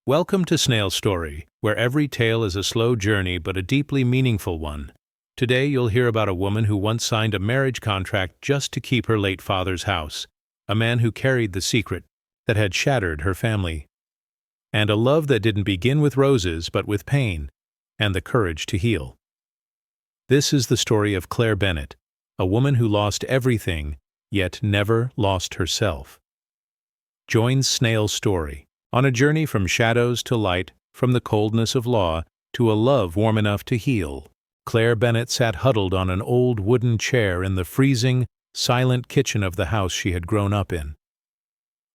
Welcome to Snail Story, where every tale is a slow journey but a deeply meaningful one. Today you'll hear about a woman who once signed a marriage contract just to keep her late father's house, a man who carried the secret that had shattered her family, and a love that didn't begin with roses but with pain and the courage to heal. This is the story of Claire Bennett, a woman who lost everything, yet never lost herself. Join Snail Story on a journey from shadows to light, from the coldness of law to a love warm enough to heal. Claire Bennett sat huddled on an old wooden chair in the freezing, silent kitchen of the house she had grown up in.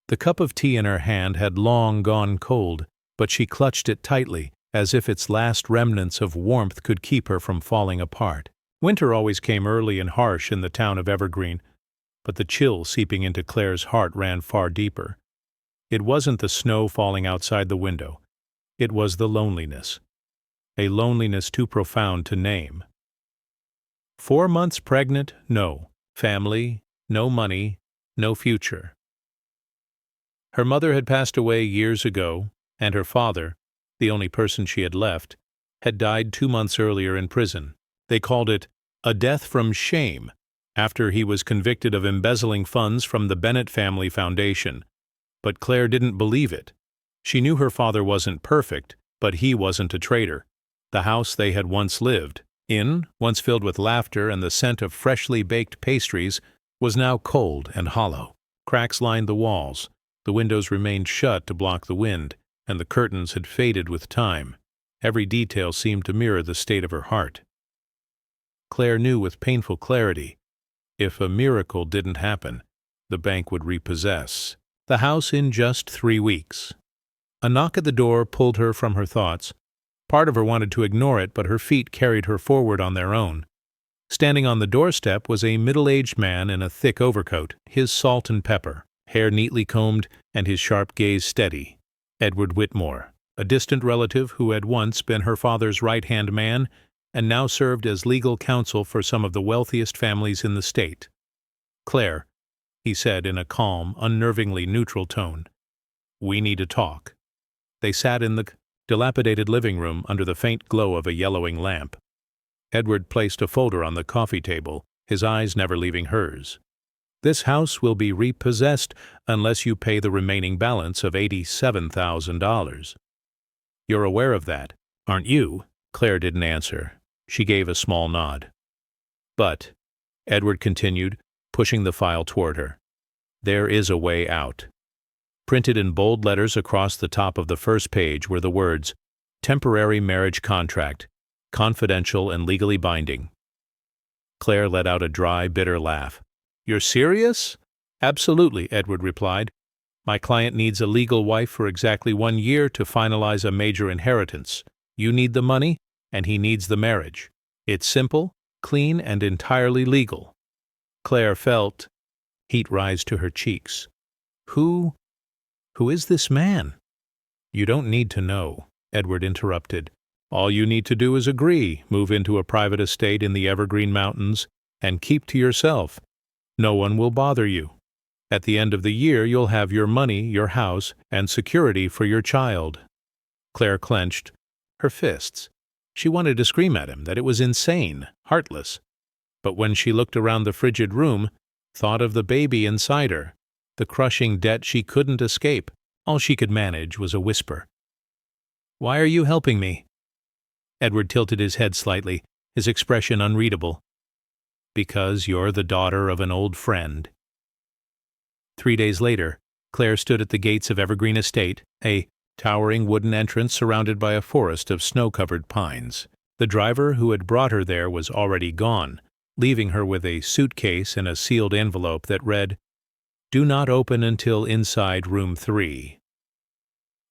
The cup of tea in her hand had long gone cold, but she clutched it tightly, as if its last remnants of warmth could keep her from falling apart. Winter always came early and harsh in the town of Evergreen, but the chill seeping into Claire's heart ran far deeper. It wasn't the snow falling outside the window. It was the loneliness. A loneliness too profound to name. 4 months pregnant, no. Family, no money, no future. Her mother had passed away years ago, and her father, the only person she had left, had died 2 months earlier in prison. They called it a death from shame, after he was convicted of embezzling funds from the Bennett family foundation. But Claire didn't believe it. She knew her father wasn't perfect, but he wasn't a traitor. The house they had once lived in, once filled with laughter and the scent of freshly baked pastries, was now cold and hollow. Cracks lined the walls, the windows remained shut to block the wind, and the curtains had faded with time. Every detail seemed to mirror the state of her heart. Claire knew with painful clarity, if a miracle didn't happen, the bank would repossess the house in just 3 weeks. A knock at the door pulled her from her thoughts. Part of her wanted to ignore it, but her feet carried her forward on their own. Standing on the doorstep was a middle-aged man in a thick overcoat, his salt and pepper, hair neatly combed, and his sharp gaze steady. Edward Whitmore, a distant relative who had once been her father's right-hand man and now served as legal counsel for some of the wealthiest families in the state. "Claire," he said in a calm, unnervingly neutral tone, "we need to talk." They sat in the dilapidated living room under the faint glow of a yellowing lamp. Edward placed a folder on the coffee table, his eyes never leaving hers. "This house will be repossessed unless you pay the remaining balance of $87,000. You're aware of that, aren't you?" Claire didn't answer. She gave a small nod. "But," Edward continued, pushing the file toward her, "there is a way out." Printed in bold letters across the top of the first page were the words, "Temporary marriage contract, confidential and legally binding." Claire let out a dry, bitter laugh. "You're serious?" "Absolutely," Edward replied. "My client needs a legal wife for exactly 1 year to finalize a major inheritance. You need the money, and he needs the marriage. It's simple, clean, and entirely legal." Claire felt heat rise to her cheeks. Who is this man?" "You don't need to know," Edward interrupted. "All you need to do is agree, move into a private estate in the Evergreen Mountains, and keep to yourself. No one will bother you. At the end of the year you'll have your money, your house, and security for your child." Claire clenched her fists. She wanted to scream at him that it was insane, heartless. But when she looked around the frigid room, thought of the baby inside her, the crushing debt she couldn't escape, all she could manage was a whisper. "Why are you helping me?" Edward tilted his head slightly, his expression unreadable. "Because you're the daughter of an old friend." 3 days later, Claire stood at the gates of Evergreen Estate, a towering wooden entrance surrounded by a forest of snow-covered pines. The driver who had brought her there was already gone, leaving her with a suitcase and a sealed envelope that read, "Do not open until inside room 3.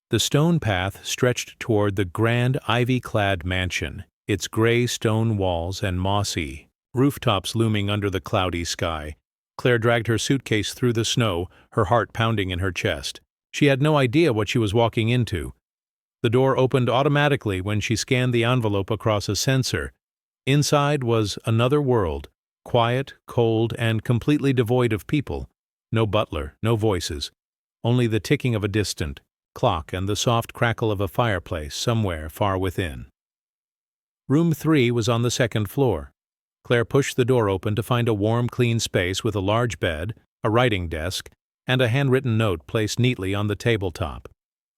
The stone path stretched toward the grand ivy-clad mansion, its gray stone walls and mossy rooftops looming under the cloudy sky. Claire dragged her suitcase through the snow, her heart pounding in her chest. She had no idea what she was walking into. The door opened automatically when she scanned the envelope across a sensor. Inside was another world, quiet, cold, and completely devoid of people. No butler, no voices, only the ticking of a distant, clock and the soft crackle of a fireplace somewhere far within. Room 3 was on the second floor. Claire pushed the door open to find a warm, clean space with a large bed, a writing desk, and a handwritten note placed neatly on the tabletop.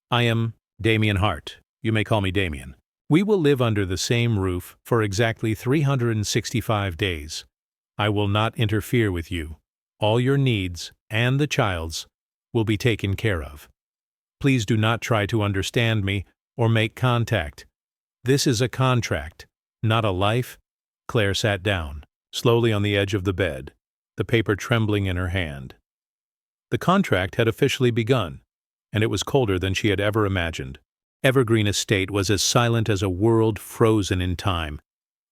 "I am Damien Hart. You may call me Damien. We will live under the same roof for exactly 365 days. I will not interfere with you. All your needs, and the child's, will be taken care of. Please do not try to understand me or make contact. This is a contract, not a life." Claire sat down, slowly on the edge of the bed, the paper trembling in her hand. The contract had officially begun, and it was colder than she had ever imagined. Evergreen Estate was as silent as a world frozen in time.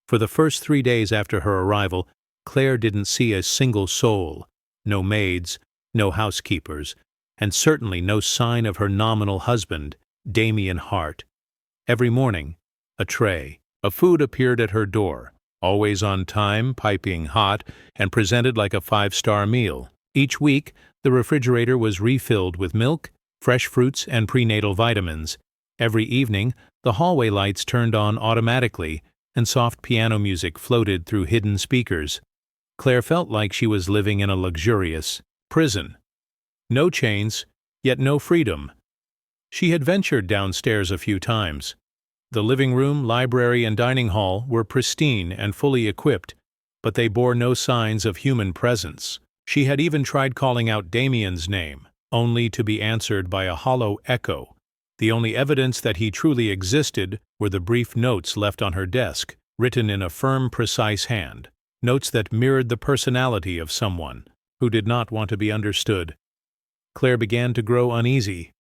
For the first 3 days after her arrival, Claire didn't see a single soul, no maids, no housekeepers, and certainly no sign of her nominal husband, Damien Hart. Every morning, a tray of food appeared at her door, always on time, piping hot, and presented like a 5-star meal. Each week, the refrigerator was refilled with milk, fresh fruits, and prenatal vitamins. Every evening, the hallway lights turned on automatically, and soft piano music floated through hidden speakers. Claire felt like she was living in a luxurious prison. No chains, yet no freedom. She had ventured downstairs a few times. The living room, library, and dining hall were pristine and fully equipped, but they bore no signs of human presence. She had even tried calling out Damien's name, only to be answered by a hollow echo. The only evidence that he truly existed were the brief notes left on her desk, written in a firm, precise hand, notes that mirrored the personality of someone who did not want to be understood. Claire began to grow uneasy.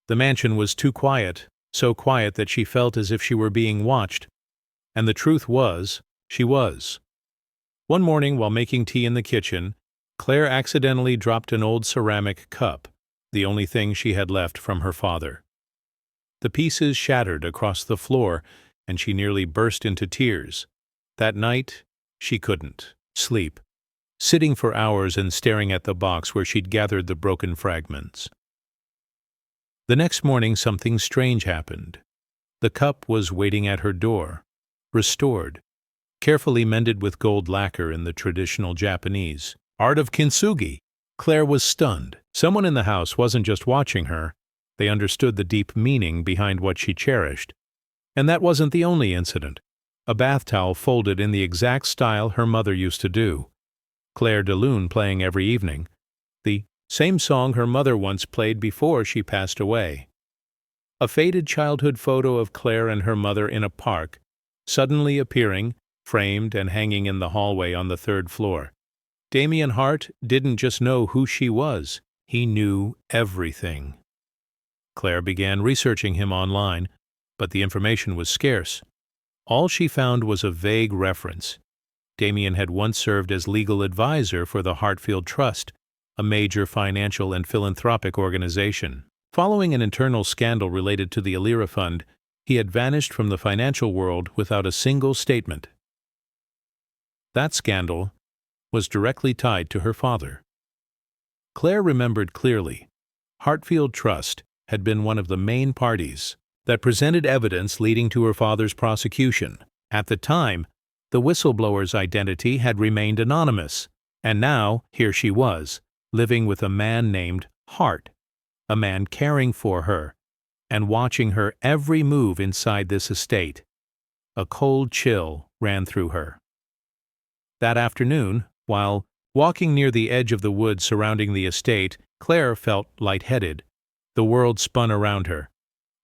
The mansion was too quiet, so quiet that she felt as if she were being watched. And the truth was, she was. One morning, while making tea in the kitchen, Claire accidentally dropped an old ceramic cup, the only thing she had left from her father. The pieces shattered across the floor, and she nearly burst into tears. That night, she couldn't sleep, sitting for hours and staring at the box where she'd gathered the broken fragments. The next morning, something strange happened. The cup was waiting at her door, restored, carefully mended with gold lacquer in the traditional Japanese art of kintsugi. Claire was stunned. Someone in the house wasn't just watching her. They understood the deep meaning behind what she cherished. And that wasn't the only incident. A bath towel folded in the exact style her mother used to do. Claire de Lune playing every evening. The same song her mother once played before she passed away. A faded childhood photo of Claire and her mother in a park, suddenly appearing, framed and hanging in the hallway on the 3rd floor. Damien Hart didn't just know who she was, he knew everything. Claire began researching him online, but the information was scarce. All she found was a vague reference. Damien had once served as legal advisor for the Hartfield Trust, a major financial and philanthropic organization. Following an internal scandal related to the Alira Fund, he had vanished from the financial world without a single statement. That scandal was directly tied to her father. Claire remembered clearly. Hartfield Trust had been one of the main parties that presented evidence leading to her father's prosecution. At the time, the whistleblower's identity had remained anonymous, and now here she was, living with a man named Hart, a man caring for her and watching her every move inside this estate. A cold chill ran through her. That afternoon, while walking near the edge of the woods surrounding the estate, Claire felt lightheaded. The world spun around her.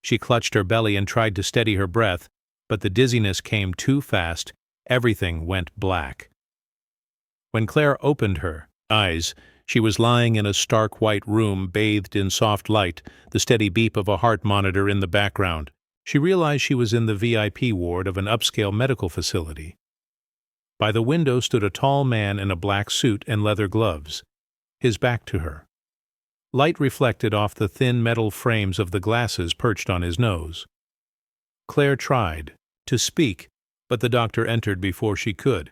She clutched her belly and tried to steady her breath, but the dizziness came too fast. Everything went black. When Claire opened her eyes, she was lying in a stark white room bathed in soft light, the steady beep of a heart monitor in the background. She realized she was in the VIP ward of an upscale medical facility. By the window stood a tall man in a black suit and leather gloves, his back to her. Light reflected off the thin metal frames of the glasses perched on his nose. Claire tried to speak, but the doctor entered before she could.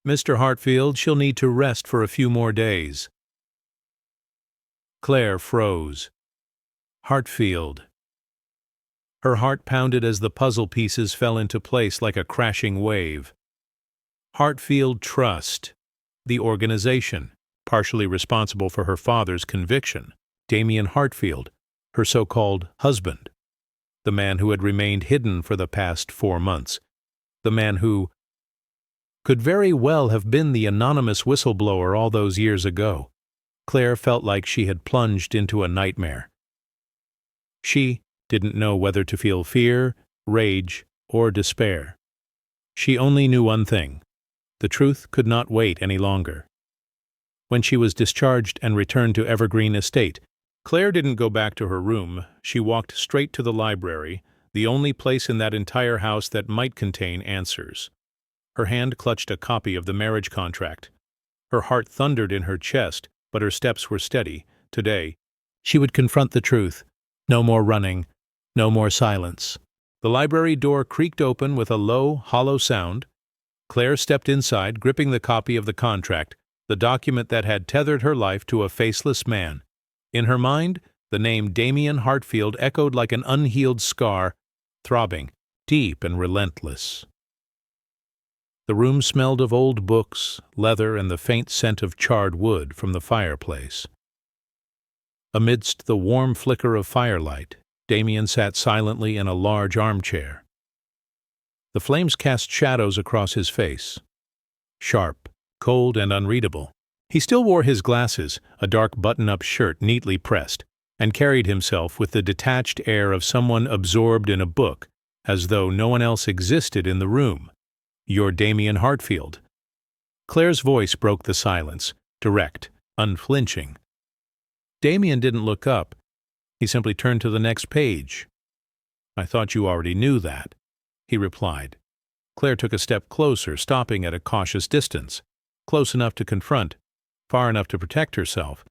"Mr. Hartfield, she'll need to rest for a few more days." Claire froze. Hartfield. Her heart pounded as the puzzle pieces fell into place like a crashing wave. Hartfield Trust, the organization, partially responsible for her father's conviction. Damien Hartfield, her so-called husband. The man who had remained hidden for the past 4 months. The man who could very well have been the anonymous whistleblower all those years ago. Claire felt like she had plunged into a nightmare. She didn't know whether to feel fear, rage, or despair. She only knew one thing. The truth could not wait any longer. When she was discharged and returned to Evergreen Estate, Claire didn't go back to her room. She walked straight to the library, the only place in that entire house that might contain answers. Her hand clutched a copy of the marriage contract. Her heart thundered in her chest, but her steps were steady. Today, she would confront the truth. No more running, no more silence. The library door creaked open with a low, hollow sound. Claire stepped inside, gripping the copy of the contract, the document that had tethered her life to a faceless man. In her mind, the name Damien Hartfield echoed like an unhealed scar, throbbing, deep and relentless. The room smelled of old books, leather, and the faint scent of charred wood from the fireplace. Amidst the warm flicker of firelight, Damien sat silently in a large armchair. The flames cast shadows across his face, sharp, cold, and unreadable. He still wore his glasses, a dark button-up shirt neatly pressed, and carried himself with the detached air of someone absorbed in a book, as though no one else existed in the room. "You're Damien Hartfield." Claire's voice broke the silence, direct, unflinching. Damien didn't look up. He simply turned to the next page. "I thought you already knew that," he replied. Claire took a step closer, stopping at a cautious distance, close enough to confront, far enough to protect herself.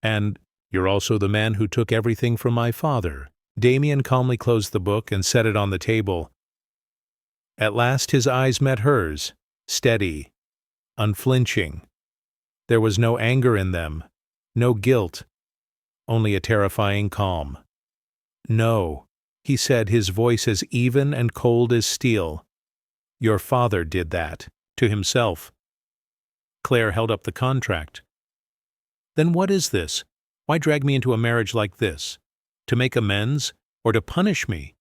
"And you're also the man who took everything from my father." Damien calmly closed the book and set it on the table. At last his eyes met hers, steady, unflinching. There was no anger in them, no guilt, only a terrifying calm. "No," he said, his voice as even and cold as steel. "Your father did that, to himself." Claire held up the contract. "Then what is this? Why drag me into a marriage like this? To make amends, or to punish me?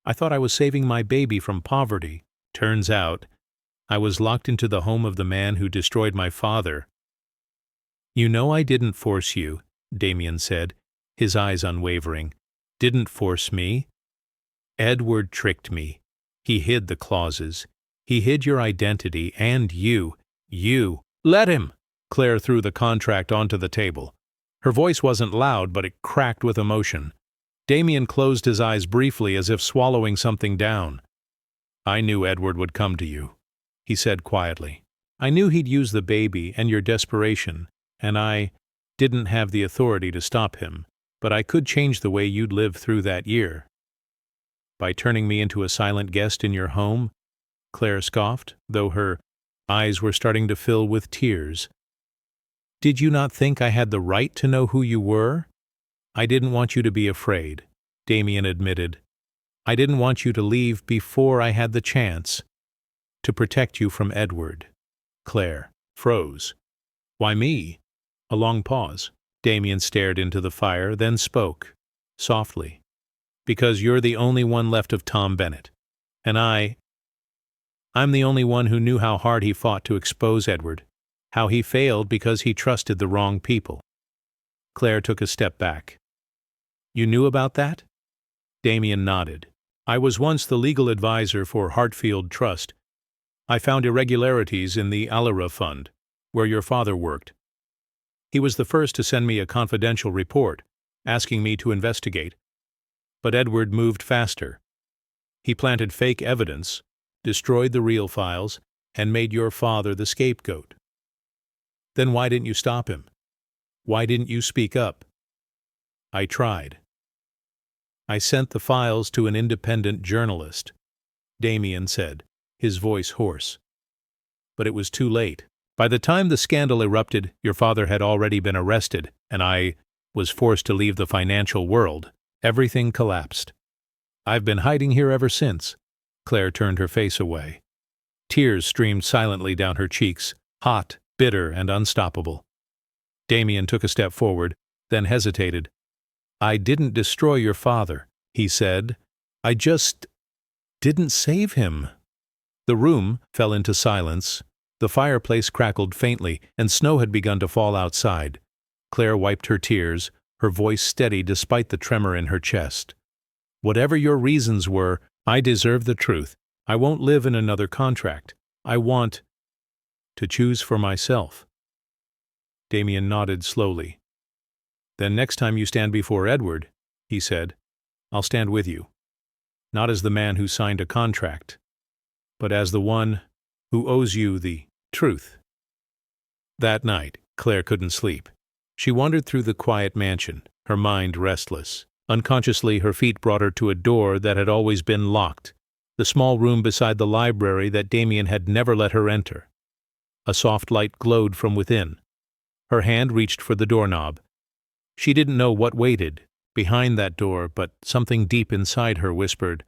I thought I was saving my baby from poverty. Turns out, I was locked into the home of the man who destroyed my father." "You know I didn't force you," Damien said, his eyes unwavering. "Didn't force me. Edward tricked me. He hid the clauses. He hid your identity, and you. You. Let him!" Claire threw the contract onto the table. Her voice wasn't loud, but it cracked with emotion. Damien closed his eyes briefly as if swallowing something down. "I knew Edward would come to you," he said quietly. "I knew he'd use the baby and your desperation, and I didn't have the authority to stop him, but I could change the way you'd live through that year." "By turning me into a silent guest in your home?" Claire scoffed, though her eyes were starting to fill with tears. "Did you not think I had the right to know who you were?" "I didn't want you to be afraid," Damien admitted. "I didn't want you to leave before I had the chance. To protect you from Edward." Claire froze. "Why me?" A long pause. Damien stared into the fire, then spoke, softly. "Because you're the only one left of Tom Bennett. And I'm the only one who knew how hard he fought to expose Edward, how he failed because he trusted the wrong people." Claire took a step back. "You knew about that?" Damien nodded. "I was once the legal advisor for Hartfield Trust. I found irregularities in the Alira Fund, where your father worked. He was the first to send me a confidential report, asking me to investigate. But Edward moved faster. He planted fake evidence, destroyed the real files, and made your father the scapegoat. Then why didn't you stop him? Why didn't you speak up?" "I tried. I sent the files to an independent journalist," Damien said, his voice hoarse. "But it was too late. By the time the scandal erupted, your father had already been arrested, and I was forced to leave the financial world, everything collapsed. I've been hiding here ever since. Claire turned her face away. Tears streamed silently down her cheeks, hot, bitter, and unstoppable. Damien took a step forward, then hesitated. I didn't destroy your father, he said. I just didn't save him. The room fell into silence. The fireplace crackled faintly, and snow had begun to fall outside. Claire wiped her tears, her voice steady despite the tremor in her chest. Whatever your reasons were, I deserve the truth. I won't live in another contract. I want to choose for myself. Damien nodded slowly. Then next time you stand before Edward, he said, I'll stand with you. Not as the man who signed a contract, but as the one who owes you the truth. That night, Claire couldn't sleep. She wandered through the quiet mansion, her mind restless. Unconsciously, her feet brought her to a door that had always been locked, the small room beside the library that Damien had never let her enter. A soft light glowed from within. Her hand reached for the doorknob. She didn't know what waited behind that door, but something deep inside her whispered,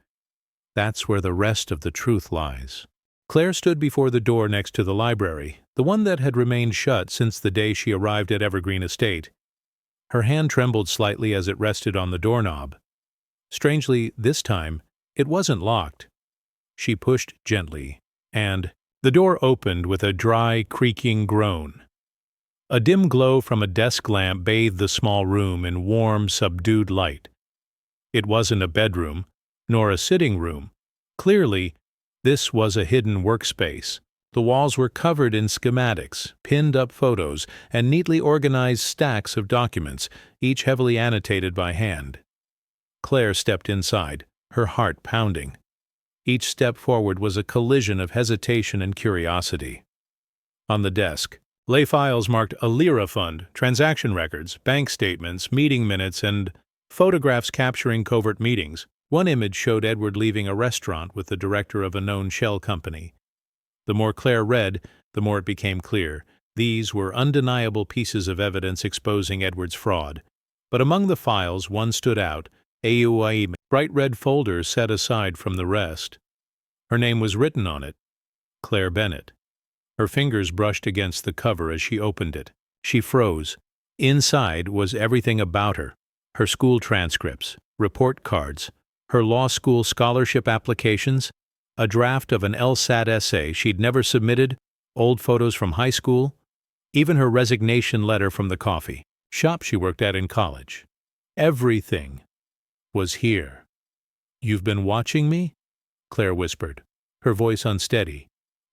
That's where the rest of the truth lies. Claire stood before the door next to the library, the one that had remained shut since the day she arrived at Evergreen Estate. Her hand trembled slightly as it rested on the doorknob. Strangely, this time, it wasn't locked. She pushed gently, and the door opened with a dry, creaking groan. A dim glow from a desk lamp bathed the small room in warm, subdued light. It wasn't a bedroom, nor a sitting room. Clearly, this was a hidden workspace. The walls were covered in schematics, pinned-up photos, and neatly organized stacks of documents, each heavily annotated by hand. Claire stepped inside, her heart pounding. Each step forward was a collision of hesitation and curiosity. On the desk, lay files marked a lira fund, transaction records, bank statements, meeting minutes, and photographs capturing covert meetings. One image showed Edward leaving a restaurant with the director of a known shell company. The more Claire read, the more it became clear. These were undeniable pieces of evidence exposing Edward's fraud. But among the files, one stood out, AUAE, bright red folder set aside from the rest. Her name was written on it, Claire Bennett. Her fingers brushed against the cover as she opened it. She froze. Inside was everything about her. Her school transcripts, report cards, her law school scholarship applications, a draft of an LSAT essay she'd never submitted, old photos from high school, even her resignation letter from the coffee shop she worked at in college. Everything was here. You've been watching me? Claire whispered, her voice unsteady.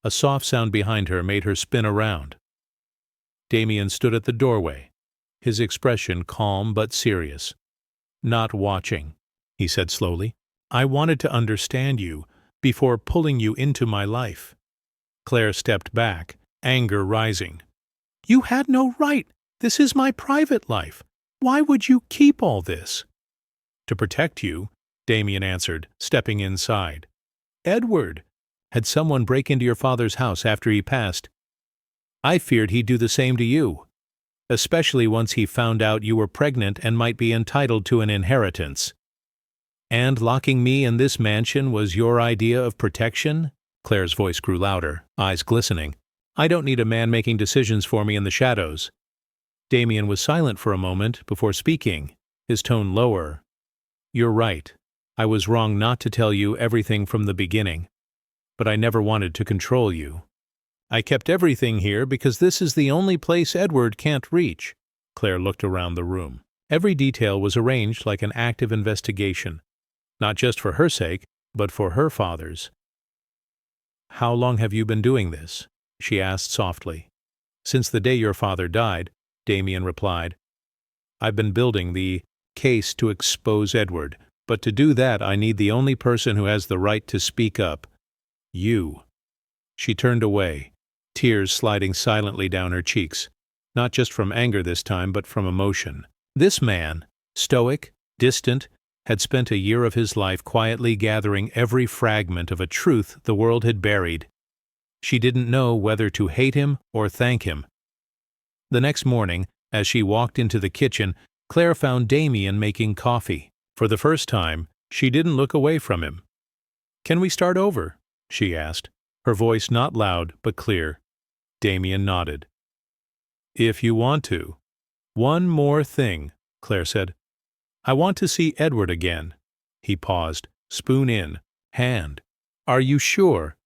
A soft sound behind her made her spin around. Damien stood at the doorway, his expression calm but serious. Not watching, he said slowly. I wanted to understand you before pulling you into my life. Claire stepped back, anger rising. You had no right. This is my private life. Why would you keep all this? To protect you, Damien answered, stepping inside. Edward, had someone break into your father's house after he passed? I feared he'd do the same to you, especially once he found out you were pregnant and might be entitled to an inheritance. And locking me in this mansion was your idea of protection? Claire's voice grew louder, eyes glistening. I don't need a man making decisions for me in the shadows. Damien was silent for a moment before speaking, his tone lower. You're right. I was wrong not to tell you everything from the beginning. But I never wanted to control you. I kept everything here because this is the only place Edward can't reach. Claire looked around the room. Every detail was arranged like an active investigation, not just for her sake, but for her father's. How long have you been doing this? She asked softly. Since the day your father died, Damien replied. I've been building the case to expose Edward, but to do that I need the only person who has the right to speak up. You. She turned away, tears sliding silently down her cheeks, not just from anger this time, but from emotion. This man, stoic, distant, had spent a year of his life quietly gathering every fragment of a truth the world had buried. She didn't know whether to hate him or thank him. The next morning, as she walked into the kitchen, Claire found Damien making coffee. For the first time, she didn't look away from him. "Can we start over?" she asked, her voice not loud but clear. Damien nodded. "If you want to." "One more thing," Claire said. "I want to see Edward again." He paused, spoon in, hand. "Are you sure?"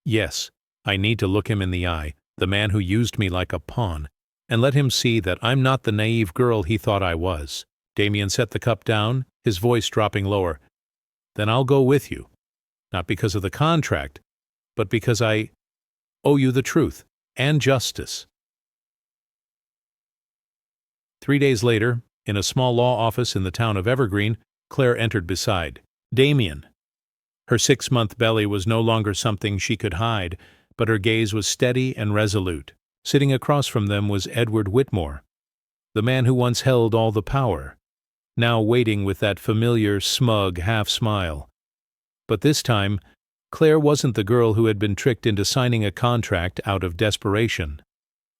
"Yes. I need to look him in the eye, the man who used me like a pawn, and let him see that I'm not the naive girl he thought I was." Damien set the cup down, his voice dropping lower. "Then I'll go with you. Not because of the contract, but because I owe you the truth and justice." 3 days later, in a small law office in the town of Evergreen, Claire entered beside Damien. Her 6-month belly was no longer something she could hide, but her gaze was steady and resolute. Sitting across from them was Edward Whitmore, the man who once held all the power, now waiting with that familiar, smug half-smile. But this time, Claire wasn't the girl who had been tricked into signing a contract out of desperation.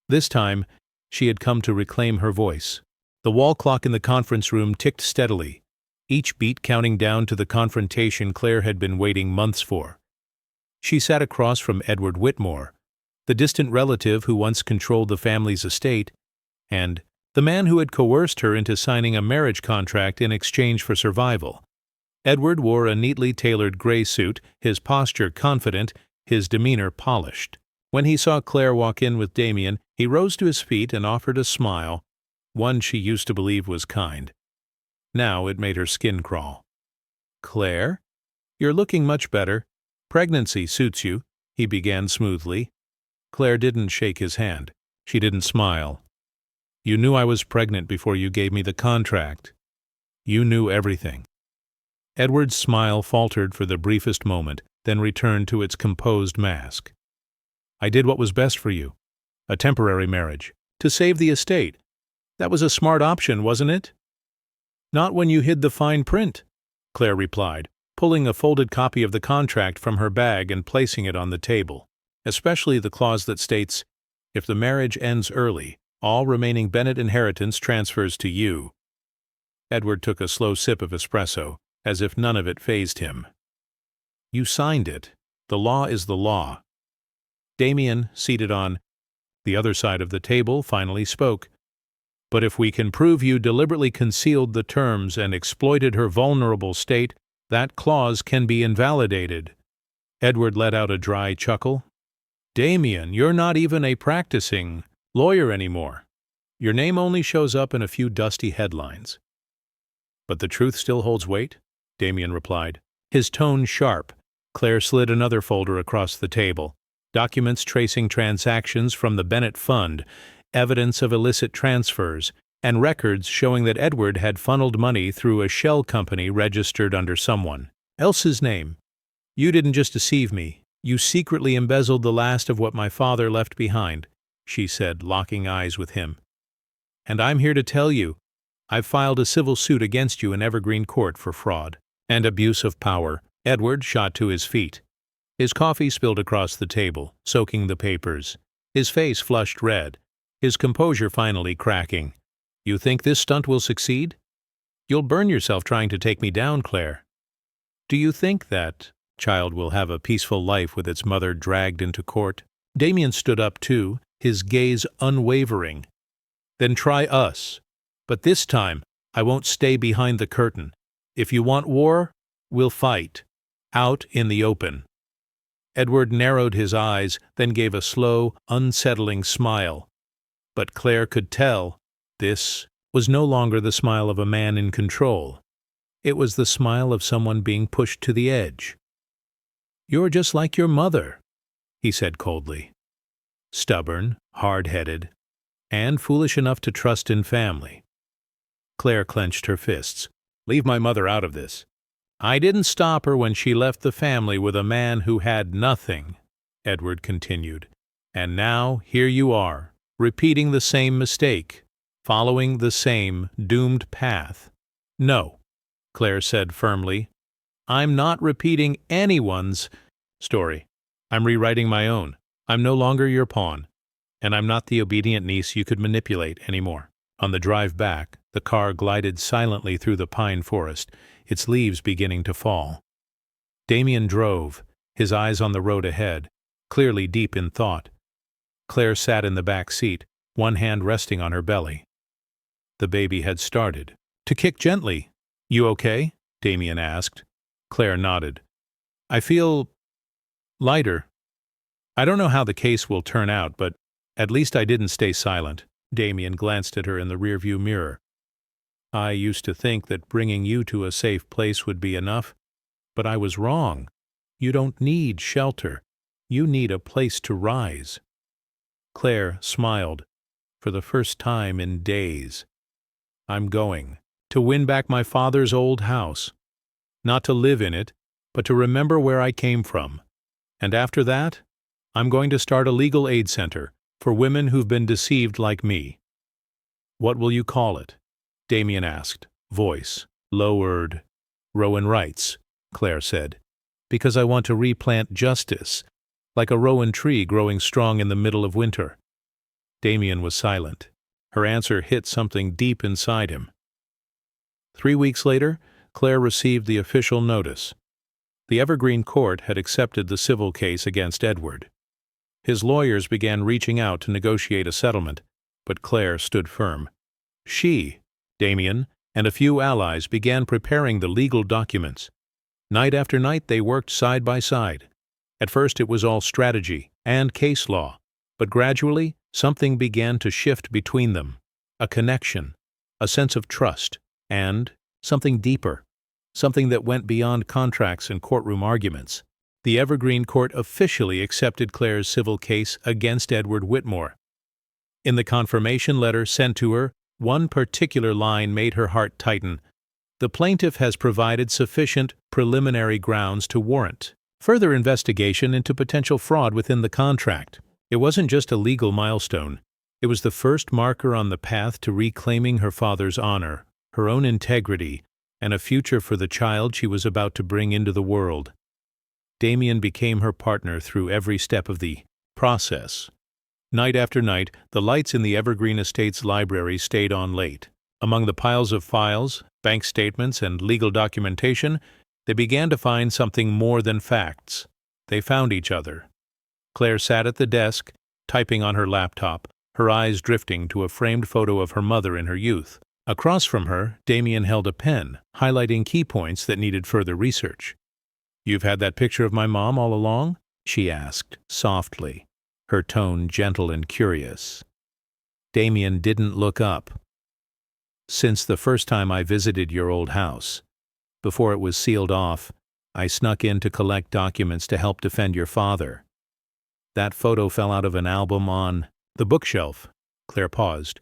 This time, she had come to reclaim her voice. The wall clock in the conference room ticked steadily, each beat counting down to the confrontation Claire had been waiting months for. She sat across from Edward Whitmore, the distant relative who once controlled the family's estate, and the man who had coerced her into signing a marriage contract in exchange for survival. Edward wore a neatly tailored gray suit, his posture confident, his demeanor polished. When he saw Claire walk in with Damien, he rose to his feet and offered a smile, one she used to believe was kind. Now it made her skin crawl. "Claire? You're looking much better. Pregnancy suits you," he began smoothly. Claire didn't shake his hand. She didn't smile. "You knew I was pregnant before you gave me the contract. You knew everything." Edward's smile faltered for the briefest moment, then returned to its composed mask. "I did what was best for you. A temporary marriage. To save the estate. That was a smart option, wasn't it?" "Not when you hid the fine print," Claire replied, pulling a folded copy of the contract from her bag and placing it on the table. "Especially the clause that states, if the marriage ends early, all remaining Bennett inheritance transfers to you." Edward took a slow sip of espresso, as if none of it fazed him. "You signed it. The law is the law." Damien, seated on the other side of the table, finally spoke. "But if we can prove you deliberately concealed the terms and exploited her vulnerable state, that clause can be invalidated." Edward let out a dry chuckle. "Damien, you're not even a practicing lawyer anymore. Your name only shows up in a few dusty headlines." "But the truth still holds weight?" Damien replied, his tone sharp. Claire slid another folder across the table. Documents tracing transactions from the Bennett Fund, evidence of illicit transfers, and records showing that Edward had funneled money through a shell company registered under someone else's name. "You didn't just deceive me. You secretly embezzled the last of what my father left behind," she said, locking eyes with him. "And I'm here to tell you, I've filed a civil suit against you in Evergreen Court for fraud and abuse of power." Edward shot to his feet. His coffee spilled across the table, soaking the papers. His face flushed red, his composure finally cracking. "You think this stunt will succeed? You'll burn yourself trying to take me down, Claire. Do you think that child will have a peaceful life with its mother dragged into court?" Damien stood up too, his gaze unwavering. "Then try us. But this time, I won't stay behind the curtain. If you want war, we'll fight. Out in the open." Edward narrowed his eyes, then gave a slow, unsettling smile. But Claire could tell this was no longer the smile of a man in control. It was the smile of someone being pushed to the edge. "You're just like your mother," he said coldly. "Stubborn, hard-headed, and foolish enough to trust in family." Claire clenched her fists. "Leave my mother out of this. I didn't stop her when she left the family with a man who had nothing," Edward continued. "And now here you are, repeating the same mistake, following the same doomed path." "No," Claire said firmly. "I'm not repeating anyone's story. I'm rewriting my own. I'm no longer your pawn, and I'm not the obedient niece you could manipulate anymore." On the drive back, the car glided silently through the pine forest, its leaves beginning to fall. Damien drove, his eyes on the road ahead, clearly deep in thought. Claire sat in the back seat, one hand resting on her belly. The baby had started to kick gently. "You okay?" Damien asked. Claire nodded. "I feel lighter. I don't know how the case will turn out, but at least I didn't stay silent." Damien glanced at her in the rearview mirror. "I used to think that bringing you to a safe place would be enough, but I was wrong. You don't need shelter. You need a place to rise." Claire smiled, for the first time in days. "I'm going to win back my father's old house. Not to live in it, but to remember where I came from. And after that, I'm going to start a legal aid center for women who've been deceived like me." "What will you call it?" Damien asked, voice lowered. "Rowan Rights," Claire said, "because I want to replant justice, like a rowan tree growing strong in the middle of winter." Damien was silent. Her answer hit something deep inside him. 3 weeks later, Claire received the official notice. The Evergreen Court had accepted the civil case against Edward. His lawyers began reaching out to negotiate a settlement, but Claire stood firm. She, Damien, and a few allies began preparing the legal documents. Night after night they worked side by side. At first it was all strategy and case law, but gradually something began to shift between them. A connection, a sense of trust, and something deeper, something that went beyond contracts and courtroom arguments. The Evergreen Court officially accepted Claire's civil case against Edward Whitmore. In the confirmation letter sent to her, one particular line made her heart tighten. "The plaintiff has provided sufficient preliminary grounds to warrant further investigation into potential fraud within the contract." It wasn't just a legal milestone. It was the first marker on the path to reclaiming her father's honor, her own integrity, and a future for the child she was about to bring into the world. Damien became her partner through every step of the process. Night after night, the lights in the Evergreen Estates library stayed on late. Among the piles of files, bank statements, and legal documentation, they began to find something more than facts. They found each other. Claire sat at the desk, typing on her laptop, her eyes drifting to a framed photo of her mother in her youth. Across from her, Damien held a pen, highlighting key points that needed further research. "You've had that picture of my mom all along?" she asked, softly, her tone gentle and curious. Damien didn't look up. "Since the first time I visited your old house. Before it was sealed off, I snuck in to collect documents to help defend your father. That photo fell out of an album on the bookshelf." Claire paused.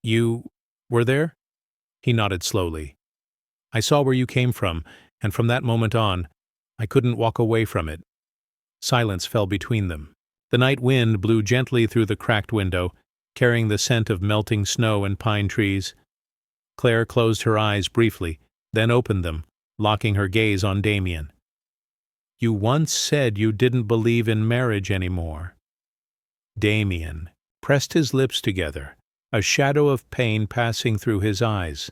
"You were there?" He nodded slowly. "I saw where you came from, and from that moment on, I couldn't walk away from it." Silence fell between them. The night wind blew gently through the cracked window, carrying the scent of melting snow and pine trees. Claire closed her eyes briefly, then opened them, locking her gaze on Damien. "You once said you didn't believe in marriage anymore." Damien pressed his lips together, a shadow of pain passing through his eyes.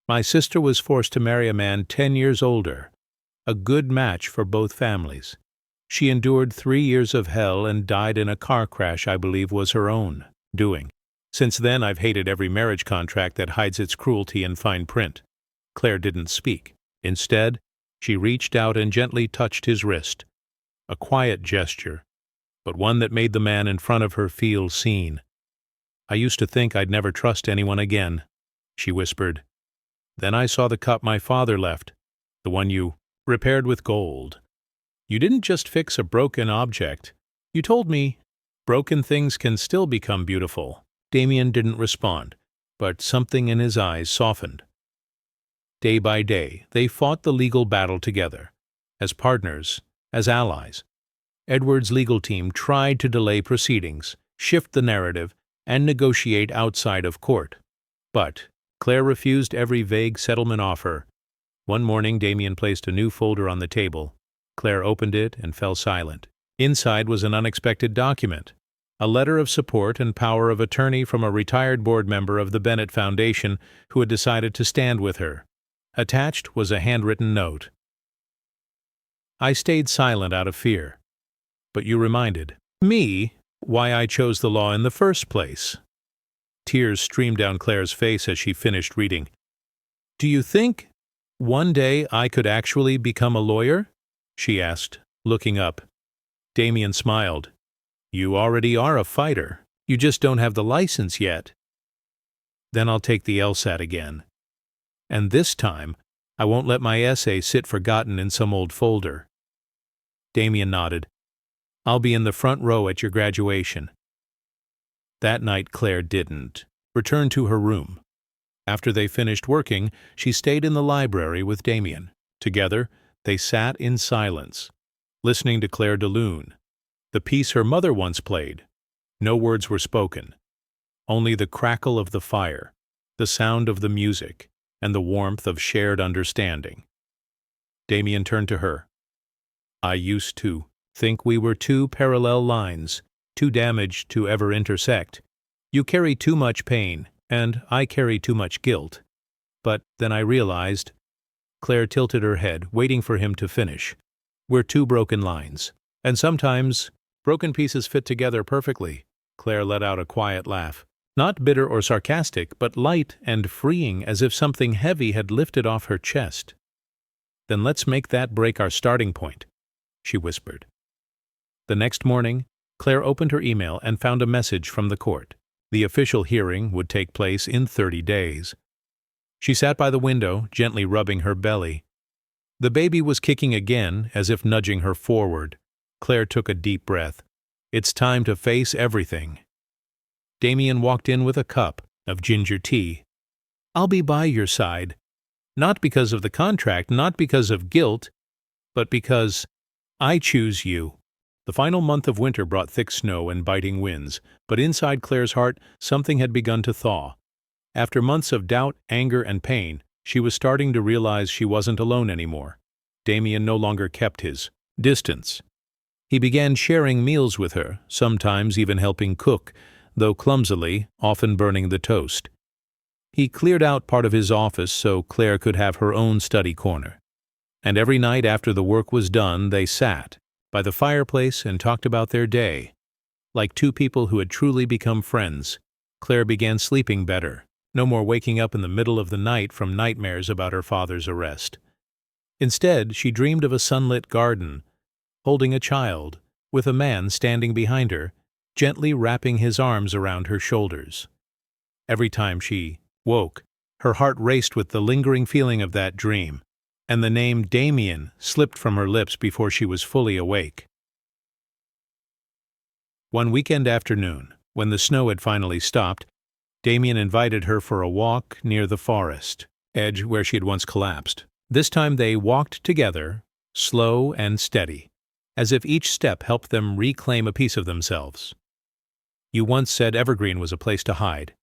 "My sister was forced to marry a man 10 years older, a good match for both families. She endured 3 years of hell and died in a car crash I believe was her own doing. Since then I've hated every marriage contract that hides its cruelty in fine print." Claire didn't speak. Instead, she reached out and gently touched his wrist. A quiet gesture, but one that made the man in front of her feel seen. "I used to think I'd never trust anyone again," she whispered. "Then I saw the cup my father left, the one you repaired with gold. You didn't just fix a broken object. You told me broken things can still become beautiful." Damien didn't respond, but something in his eyes softened. Day by day, they fought the legal battle together, as partners, as allies. Edward's legal team tried to delay proceedings, shift the narrative, and negotiate outside of court. But Claire refused every vague settlement offer. One morning, Damien placed a new folder on the table. Claire opened it and fell silent. Inside was an unexpected document, a letter of support and power of attorney from a retired board member of the Bennett Foundation who had decided to stand with her. Attached was a handwritten note. I stayed silent out of fear, but you reminded me why I chose the law in the first place. Tears streamed down Claire's face as she finished reading. Do you think one day I could actually become a lawyer? She asked, looking up. Damien smiled. You already are a fighter. You just don't have the license yet. Then I'll take the LSAT again. And this time, I won't let my essay sit forgotten in some old folder. Damien nodded. I'll be in the front row at your graduation. That night Claire didn't return to her room. After they finished working, she stayed in the library with Damien. Together, they sat in silence, listening to Claire de Lune, the piece her mother once played. No words were spoken, only the crackle of the fire, the sound of the music, and the warmth of shared understanding. Damien turned to her. I used to think we were two parallel lines, too damaged to ever intersect. You carry too much pain, and I carry too much guilt. But then I realized. Claire tilted her head, waiting for him to finish. We're two broken lines, and sometimes broken pieces fit together perfectly. Claire let out a quiet laugh. Not bitter or sarcastic, but light and freeing, as if something heavy had lifted off her chest. Then let's make that break our starting point, she whispered. The next morning, Claire opened her email and found a message from the court. The official hearing would take place in 30 days. She sat by the window, gently rubbing her belly. The baby was kicking again, as if nudging her forward. Claire took a deep breath. It's time to face everything. Damien walked in with a cup of ginger tea. I'll be by your side. Not because of the contract, not because of guilt, but because I choose you. The final month of winter brought thick snow and biting winds, but inside Claire's heart something had begun to thaw. After months of doubt, anger, and pain, she was starting to realize she wasn't alone anymore. Damien no longer kept his distance. He began sharing meals with her, sometimes even helping cook, though clumsily, often burning the toast. He cleared out part of his office so Claire could have her own study corner. And every night after the work was done, they sat by the fireplace and talked about their day. Like two people who had truly become friends, Claire began sleeping better, no more waking up in the middle of the night from nightmares about her father's arrest. Instead, she dreamed of a sunlit garden, holding a child, with a man standing behind her, gently wrapping his arms around her shoulders. Every time she woke, her heart raced with the lingering feeling of that dream, and the name Damien slipped from her lips before she was fully awake. One weekend afternoon, when the snow had finally stopped, Damien invited her for a walk near the forest edge where she had once collapsed. This time they walked together, slow and steady, as if each step helped them reclaim a piece of themselves. You once said Evergreen was a place to hide,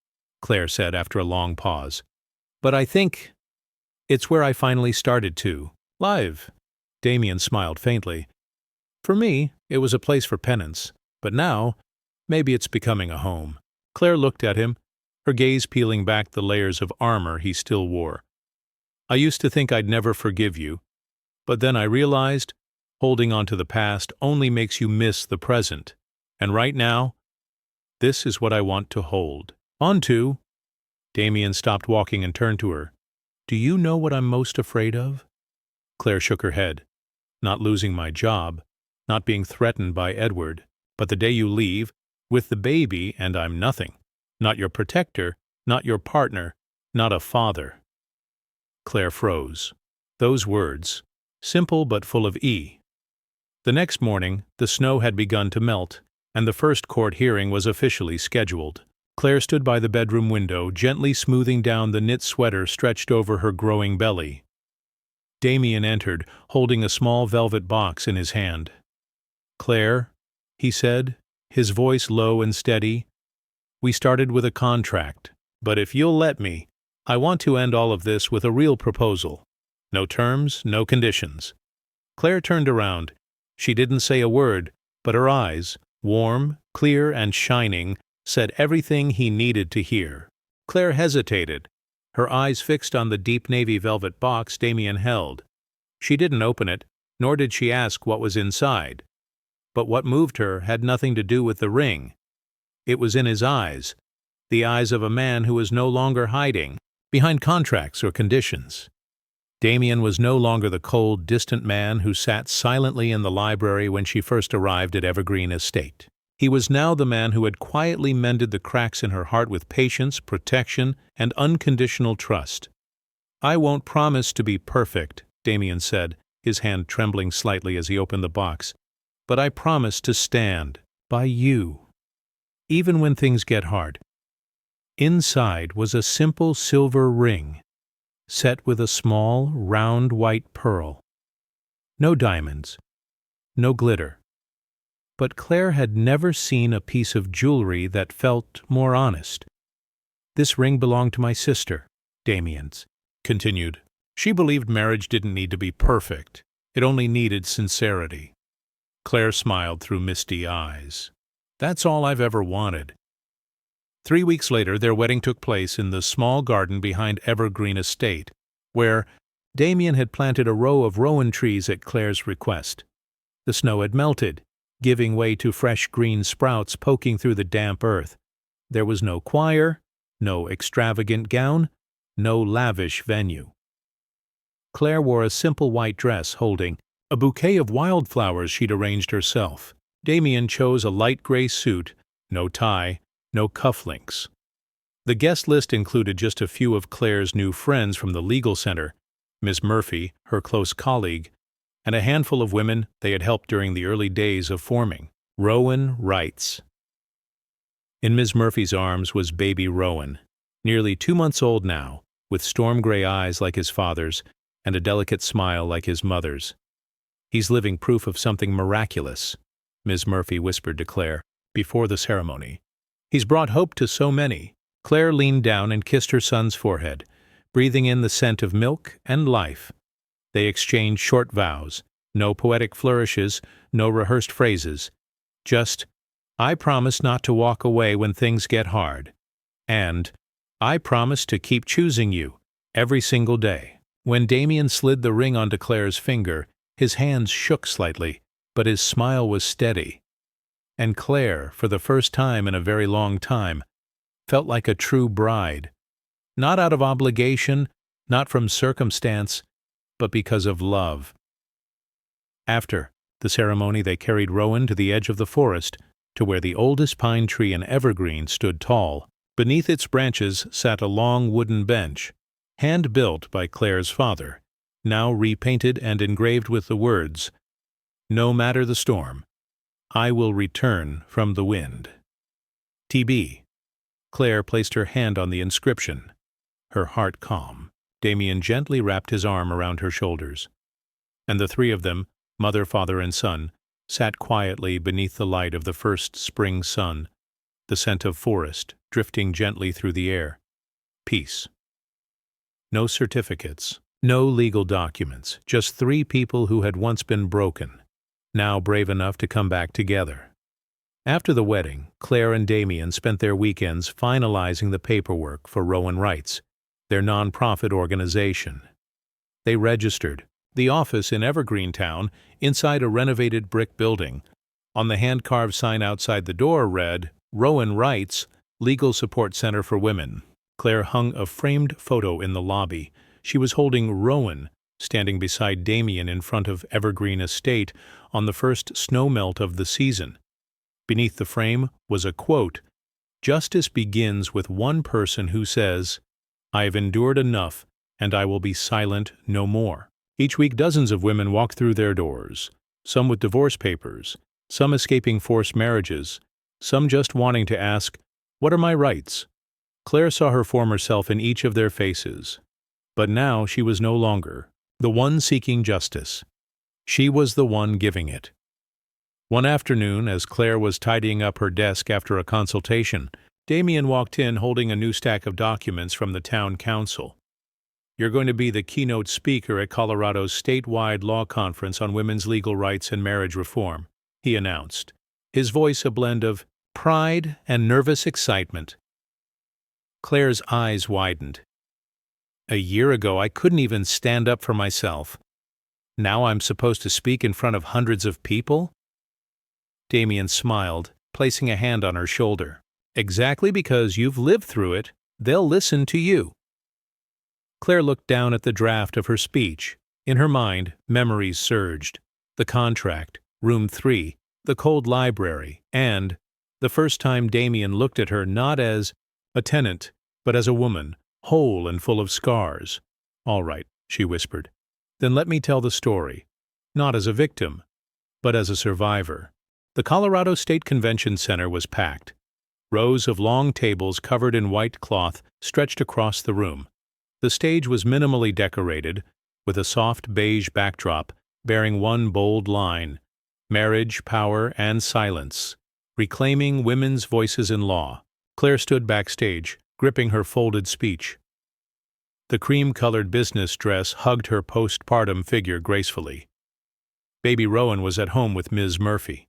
Claire said after a long pause. But I think it's where I finally started to live. Damien smiled faintly. For me, it was a place for penance, but now, maybe it's becoming a home. Claire looked at him, her gaze peeling back the layers of armor he still wore. I used to think I'd never forgive you, but then I realized holding on to the past only makes you miss the present. And right now, this is what I want to hold on to. Damien stopped walking and turned to her. Do you know what I'm most afraid of? Claire shook her head. Not losing my job, not being threatened by Edward, but the day you leave, with the baby, and I'm nothing. Not your protector, not your partner, not a father. Claire froze. Those words, simple but full of E. The next morning, the snow had begun to melt, and the first court hearing was officially scheduled. Claire stood by the bedroom window, gently smoothing down the knit sweater stretched over her growing belly. Damien entered, holding a small velvet box in his hand. Claire, he said, his voice low and steady, we started with a contract, but if you'll let me, I want to end all of this with a real proposal. No terms, no conditions. Claire turned around. She didn't say a word, but her eyes, warm, clear, and shining, said everything he needed to hear. Claire hesitated, her eyes fixed on the deep navy velvet box Damien held. She didn't open it, nor did she ask what was inside. But what moved her had nothing to do with the ring. It was in his eyes, the eyes of a man who was no longer hiding behind contracts or conditions. Damien was no longer the cold, distant man who sat silently in the library when she first arrived at Evergreen Estate. He was now the man who had quietly mended the cracks in her heart with patience, protection, and unconditional trust. "I won't promise to be perfect," Damien said, his hand trembling slightly as he opened the box, "but I promise to stand by you, even when things get hard." Inside was a simple silver ring, set with a small, round white pearl. No diamonds, no glitter. But Claire had never seen a piece of jewelry that felt more honest. "This ring belonged to my sister," Damien continued. "She believed marriage didn't need to be perfect. It only needed sincerity." Claire smiled through misty eyes. "That's all I've ever wanted." 3 weeks later, their wedding took place in the small garden behind Evergreen Estate, where Damien had planted a row of rowan trees at Claire's request. The snow had melted, giving way to fresh green sprouts poking through the damp earth. There was no choir, no extravagant gown, no lavish venue. Claire wore a simple white dress holding a bouquet of wildflowers she'd arranged herself. Damien chose a light gray suit, no tie, no cufflinks. The guest list included just a few of Claire's new friends from the legal center, Miss Murphy, her close colleague, and a handful of women they had helped during the early days of forming Rowan Wrights. In Miss Murphy's arms was baby Rowan, nearly 2 months old now, with storm-gray eyes like his father's and a delicate smile like his mother's. "He's living proof of something miraculous," Miss Murphy whispered to Claire before the ceremony. "He's brought hope to so many." Claire leaned down and kissed her son's forehead, breathing in the scent of milk and life. They exchanged short vows, no poetic flourishes, no rehearsed phrases. Just, "I promise not to walk away when things get hard," and "I promise to keep choosing you every single day." When Damien slid the ring onto Claire's finger, his hands shook slightly, but his smile was steady. And Claire, for the first time in a very long time, felt like a true bride. Not out of obligation, not from circumstance, but because of love. After the ceremony, they carried Rowan to the edge of the forest, to where the oldest pine tree in Evergreen stood tall. Beneath its branches sat a long wooden bench, hand-built by Claire's father, now repainted and engraved with the words, "No matter the storm, I will return from the wind." T.B. Claire placed her hand on the inscription, her heart calm. Damien gently wrapped his arm around her shoulders, and the three of them, mother, father, and son, sat quietly beneath the light of the first spring sun, the scent of forest drifting gently through the air. Peace. No certificates, no legal documents, just 3 people who had once been broken, now brave enough to come back together. After the wedding, Claire and Damien spent their weekends finalizing the paperwork for Rowan Wrights, their non-profit organization. They registered the office in Evergreen Town inside a renovated brick building. On the hand-carved sign outside the door read, "Rowan Wrights, Legal Support Center for Women." Claire hung a framed photo in the lobby. She was holding Rowan, standing beside Damien in front of Evergreen Estate on the first snowmelt of the season. Beneath the frame was a quote, "Justice begins with one person who says, 'I have endured enough, and I will be silent no more.'" Each week dozens of women walked through their doors, some with divorce papers, some escaping forced marriages, some just wanting to ask, "What are my rights?" Claire saw her former self in each of their faces. But now she was no longer the one seeking justice. She was the one giving it. One afternoon, as Claire was tidying up her desk after a consultation, Damien walked in holding a new stack of documents from the town council. "You're going to be the keynote speaker at Colorado's statewide law conference on women's legal rights and marriage reform," he announced, his voice a blend of pride and nervous excitement. Claire's eyes widened. A year ago, I couldn't even stand up for myself. Now I'm supposed to speak in front of hundreds of people? Damien smiled, placing a hand on her shoulder. Exactly because you've lived through it, they'll listen to you. Claire looked down at the draft of her speech. In her mind, memories surged. The contract, room 3, the cold library, and the first time Damien looked at her not as a tenant, but as a woman, whole and full of scars. All right, she whispered. Then let me tell the story. Not as a victim, but as a survivor. The Colorado State Convention Center was packed. Rows of long tables covered in white cloth stretched across the room. The stage was minimally decorated, with a soft beige backdrop bearing one bold line: marriage, power, and silence, reclaiming women's voices in law. Claire stood backstage, gripping her folded speech. The cream-colored business dress hugged her postpartum figure gracefully. Baby Rowan was at home with Ms. Murphy.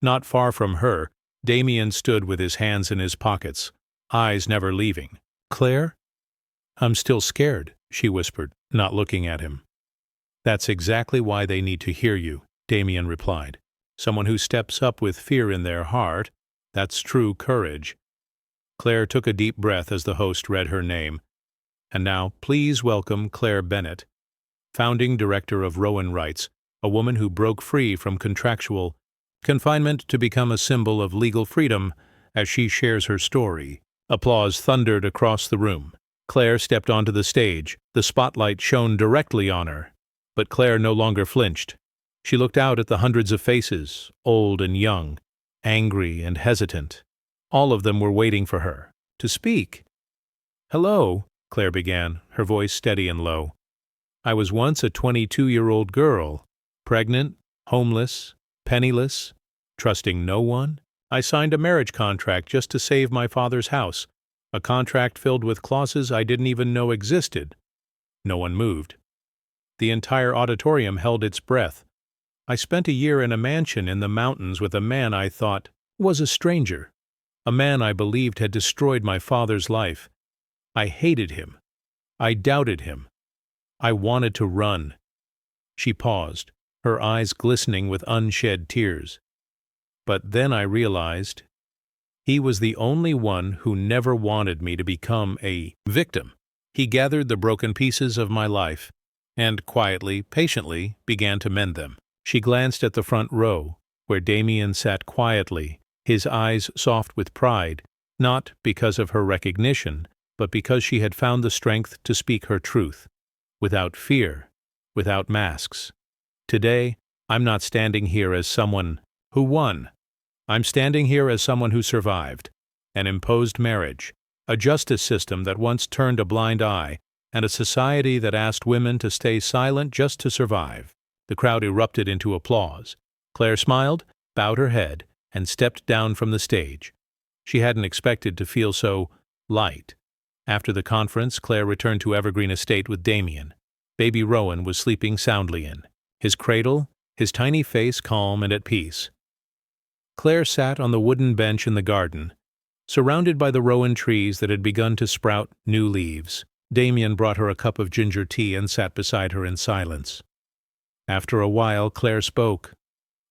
Not far from her, Damien stood with his hands in his pockets, eyes never leaving. Claire? I'm still scared, she whispered, not looking at him. That's exactly why they need to hear you, Damien replied. Someone who steps up with fear in their heart, that's true courage. Claire took a deep breath as the host read her name. And now, please welcome Claire Bennett, founding director of Rowan Rights, a woman who broke free from contractual confinement to become a symbol of legal freedom as she shares her story. Applause thundered across the room. Claire stepped onto the stage. The spotlight shone directly on her. But Claire no longer flinched. She looked out at the hundreds of faces, old and young, angry and hesitant. All of them were waiting for her to speak. Hello, Claire began, her voice steady and low. I was once a 22-year-old girl, pregnant, homeless, penniless, trusting no one. I signed a marriage contract just to save my father's house, a contract filled with clauses I didn't even know existed. No one moved. The entire auditorium held its breath. I spent a year in a mansion in the mountains with a man I thought was a stranger, a man I believed had destroyed my father's life. I hated him. I doubted him. I wanted to run. She paused, her eyes glistening with unshed tears. But then I realized he was the only one who never wanted me to become a victim. He gathered the broken pieces of my life and quietly, patiently began to mend them. She glanced at the front row, where Damien sat quietly, his eyes soft with pride, not because of her recognition, but because she had found the strength to speak her truth, without fear, without masks. Today, I'm not standing here as someone who won. I'm standing here as someone who survived an imposed marriage, a justice system that once turned a blind eye, and a society that asked women to stay silent just to survive. The crowd erupted into applause. Claire smiled, bowed her head, and stepped down from the stage. She hadn't expected to feel so light. After the conference, Claire returned to Evergreen Estate with Damien. Baby Rowan was sleeping soundly in his cradle, his tiny face calm and at peace. Claire sat on the wooden bench in the garden, surrounded by the rowan trees that had begun to sprout new leaves. Damien brought her a cup of ginger tea and sat beside her in silence. After a while, Claire spoke.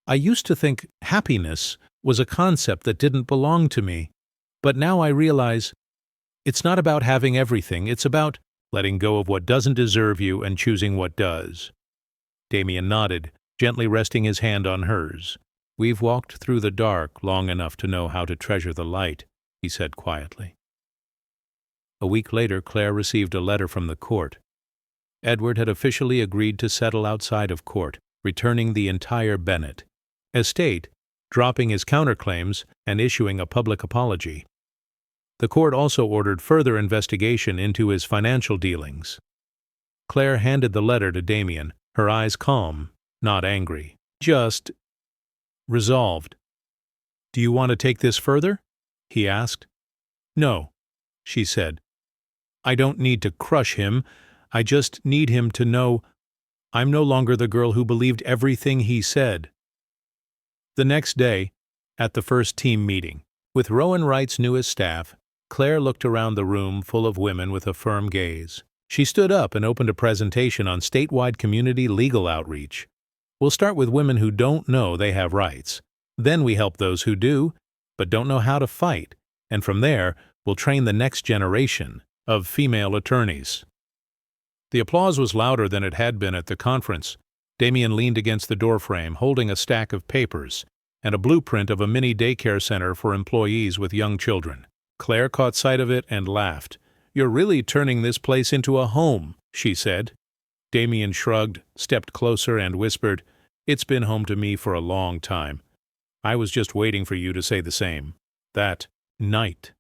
I used to think happiness was a concept that didn't belong to me, but now I realize it's not about having everything, it's about letting go of what doesn't deserve you and choosing what does. Damien nodded, gently resting his hand on hers. We've walked through the dark long enough to know how to treasure the light, he said quietly. A week later, Claire received a letter from the court. Edward had officially agreed to settle outside of court, returning the entire Bennett estate, dropping his counterclaims and issuing a public apology. The court also ordered further investigation into his financial dealings. Claire handed the letter to Damien, her eyes calm, not angry, just resolved. Do you want to take this further? He asked. No, she said. I don't need to crush him. I just need him to know I'm no longer the girl who believed everything he said. The next day, At the first team meeting, with Rowan Wright's newest staff, Claire looked around the room full of women with a firm gaze. She stood up and opened a presentation on statewide community legal outreach. We'll start with women who don't know they have rights. Then we help those who do, but don't know how to fight. And from there, we'll train the next generation of female attorneys. The applause was louder than it had been at the conference. Damien leaned against the doorframe, holding a stack of papers and a blueprint of a mini daycare center for employees with young children. Claire caught sight of it and laughed. "You're really turning this place into a home," she said. Damien shrugged, stepped closer, and whispered, "It's been home to me for a long time. I was just waiting for you to say the same." That night.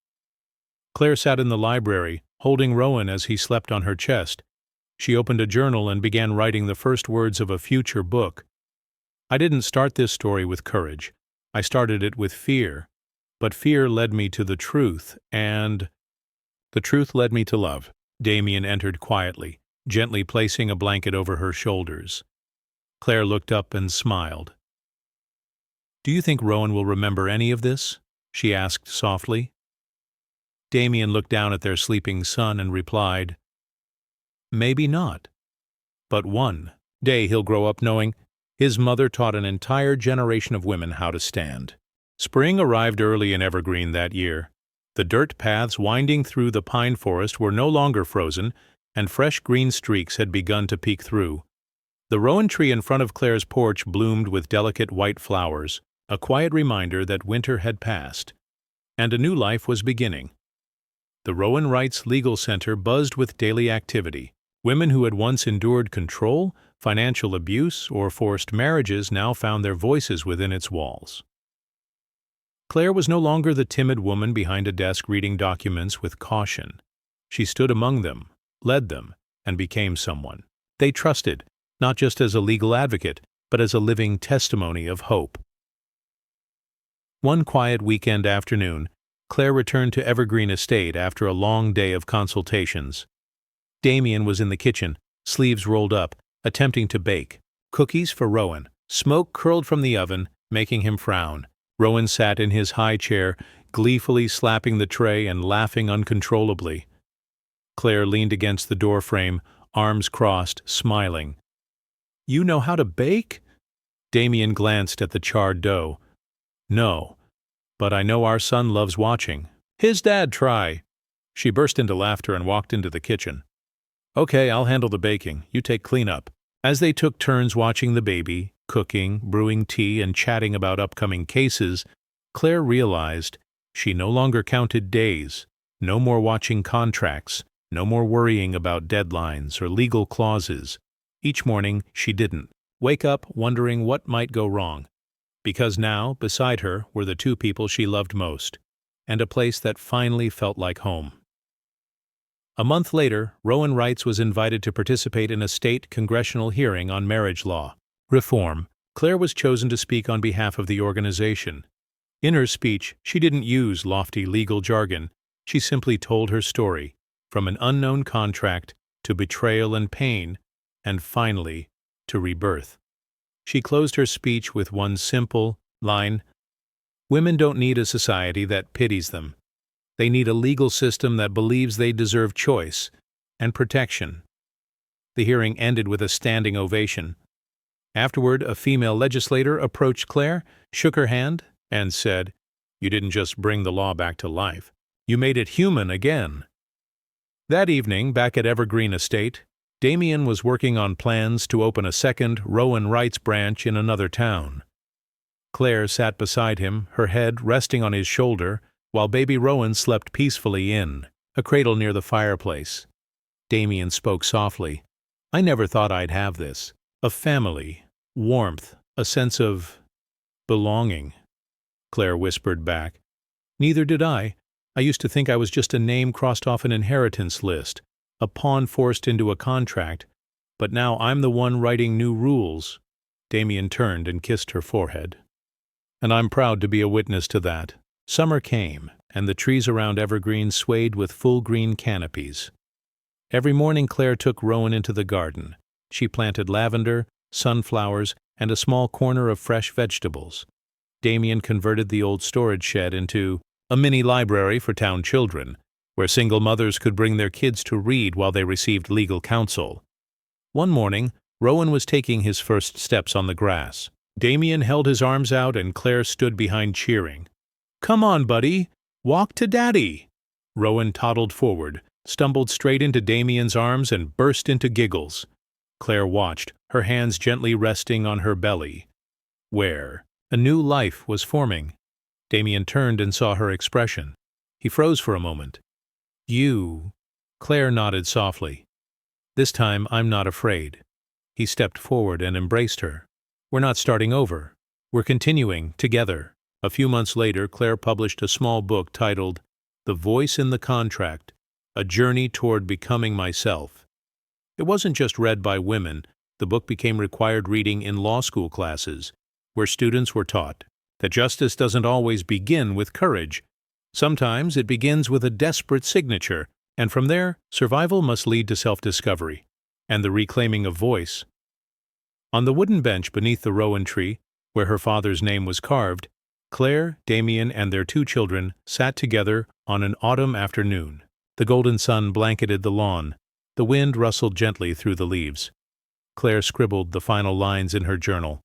Claire sat in the library, holding Rowan as he slept on her chest. She opened a journal and began writing the first words of a future book. "I didn't start this story with courage. I started it with fear. But fear led me to the truth, and the truth led me to love." Damien entered quietly, gently placing a blanket over her shoulders. Claire looked up and smiled. "Do you think Rowan will remember any of this?" she asked softly. Damien looked down at their sleeping son and replied, "Maybe not. But one day he'll grow up knowing his mother taught an entire generation of women how to stand." Spring arrived early in Evergreen that year. The dirt paths winding through the pine forest were no longer frozen, and fresh green streaks had begun to peek through. The rowan tree in front of Claire's porch bloomed with delicate white flowers, a quiet reminder that winter had passed, and a new life was beginning. The Rowan Wright's Legal Center buzzed with daily activity. Women who had once endured control, financial abuse, or forced marriages now found their voices within its walls. Claire was no longer the timid woman behind a desk reading documents with caution. She stood among them, led them, and became someone they trusted, not just as a legal advocate, but as a living testimony of hope. One quiet weekend afternoon, Claire returned to Evergreen Estate after a long day of consultations. Damien was in the kitchen, sleeves rolled up, attempting to bake cookies for Rowan. Smoke curled from the oven, making him frown. Rowan sat in his high chair, gleefully slapping the tray and laughing uncontrollably. Claire leaned against the doorframe, arms crossed, smiling. "You know how to bake?" Damien glanced at the charred dough. "No, but I know our son loves watching. His dad try." She burst into laughter and walked into the kitchen. "Okay, I'll handle the baking. You take cleanup." As they took turns watching the baby, cooking, brewing tea, and chatting about upcoming cases, Claire realized she no longer counted days, no more watching contracts, no more worrying about deadlines or legal clauses. Each morning, she didn't wake up wondering what might go wrong, because now, beside her, were the two people she loved most, and a place that finally felt like home. A month later, Rowan Wrights was invited to participate in a state congressional hearing on marriage law reform. Claire was chosen to speak on behalf of the organization. In her speech, she didn't use lofty legal jargon. She simply told her story, from an unknown contract to betrayal and pain, and finally, to rebirth. She closed her speech with one simple line: "Women don't need a society that pities them. They need a legal system that believes they deserve choice and protection." The hearing ended with a standing ovation. Afterward, a female legislator approached Claire, shook her hand, and said, "You didn't just bring the law back to life. You made it human again." That evening, back at Evergreen Estate, Damien was working on plans to open a second Rowan Wright's branch in another town. Claire sat beside him, her head resting on his shoulder, while baby Rowan slept peacefully in a cradle near the fireplace. Damien spoke softly. "I never thought I'd have this. A family, warmth, a sense of belonging." Claire whispered back, "Neither did I. I used to think I was just a name crossed off an inheritance list, a pawn forced into a contract, but now I'm the one writing new rules." Damien turned and kissed her forehead. "And I'm proud to be a witness to that." Summer came, and the trees around Evergreen swayed with full green canopies. Every morning Claire took Rowan into the garden. She planted lavender, sunflowers, and a small corner of fresh vegetables. Damien converted the old storage shed into a mini library for town children, where single mothers could bring their kids to read while they received legal counsel. One morning, Rowan was taking his first steps on the grass. Damien held his arms out and Claire stood behind cheering. "Come on, buddy! Walk to Daddy!" Rowan toddled forward, stumbled straight into Damien's arms and burst into giggles. Claire watched, her hands gently resting on her belly, where a new life was forming. Damien turned and saw her expression. He froze for a moment. "You—" Claire nodded softly. "This time I'm not afraid." He stepped forward and embraced her. "We're not starting over. We're continuing, together." A few months later, Claire published a small book titled The Voice in the Contract, A Journey Toward Becoming Myself. It wasn't just read by women. The book became required reading in law school classes, where students were taught that justice doesn't always begin with courage. Sometimes it begins with a desperate signature, and from there, survival must lead to self-discovery and the reclaiming of voice. On the wooden bench beneath the rowan tree, where her father's name was carved, Claire, Damien, and their 2 children sat together on an autumn afternoon. The golden sun blanketed the lawn. The wind rustled gently through the leaves. Claire scribbled the final lines in her journal.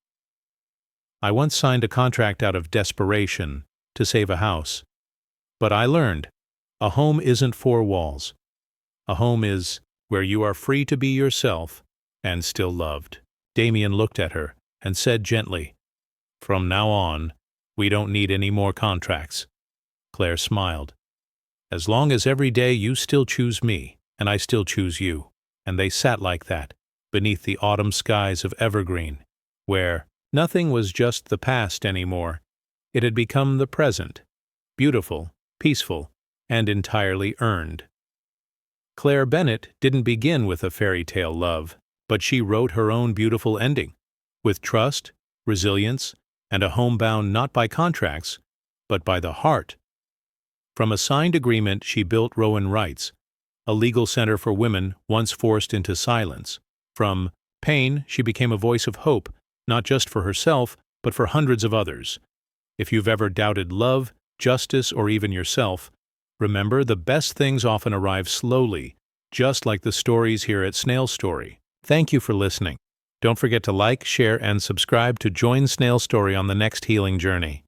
"I once signed a contract out of desperation to save a house. But I learned, a home isn't 4 walls. A home is where you are free to be yourself and still loved." Damien looked at her and said gently, "From now on, we don't need any more contracts." Claire smiled. "As long as every day you still choose me, and I still choose you." And they sat like that, beneath the autumn skies of evergreen, where nothing was just the past anymore. It had become the present, beautiful, peaceful, and entirely earned. Claire Bennett didn't begin with a fairy tale love, but she wrote her own beautiful ending, with trust, resilience, and a home bound not by contracts, but by the heart. From a signed agreement she built Rowan Rights, a legal center for women once forced into silence. From pain she became a voice of hope, not just for herself, but for hundreds of others. If you've ever doubted love, justice, or even yourself, remember the best things often arrive slowly, just like the stories here at Snail Story. Thank you for listening. Don't forget to like, share, and subscribe to join Snail Story on the next healing journey.